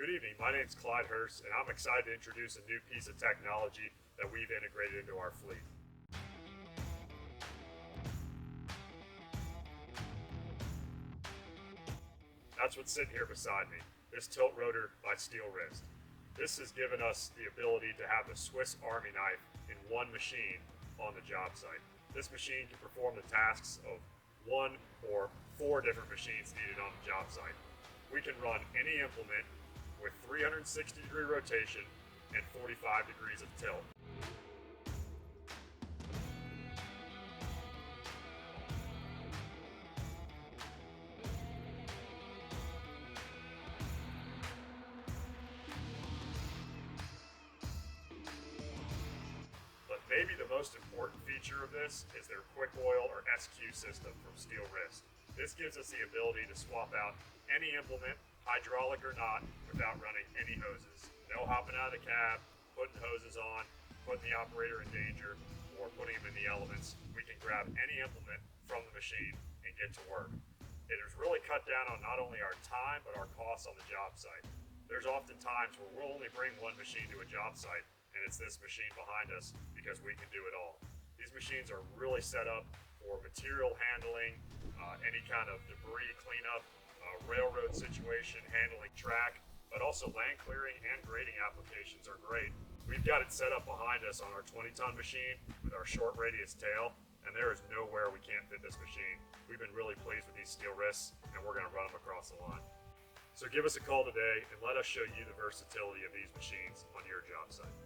Good evening, my name is Clyde Hurst, and I'm excited to introduce a new piece of technology that we've integrated into our fleet. That's what's sitting here beside me, this tilt rotor by Steel Wrist. This has given us the ability to have the Swiss Army knife in one machine on the job site. This machine can perform the tasks of 1 or 4 different machines needed on the job site. We can run any implement with 360-degree rotation and 45 degrees of tilt. But maybe the most important feature of this is their quick oil or SQ system from Steel Wrist. This gives us the ability to swap out any implement, hydraulic or not, without running any hoses. No hopping out of the cab, putting hoses on, putting the operator in danger, or putting him in the elements. We can grab any implement from the machine and get to work. It has really cut down on not only our time, but our costs on the job site. There's often times where we'll only bring one machine to a job site, and it's this machine behind us because we can do it all. These machines are really set up for material handling, any kind of debris cleanup, railroad situation, handling track, but also land clearing and grading applications are great. We've got it set up behind us on our 20-ton machine with our short radius tail, and there is nowhere we can't fit this machine. We've been really pleased with these Steel Wrists, and we're going to run them across the line. So give us a call today and let us show you the versatility of these machines on your job site.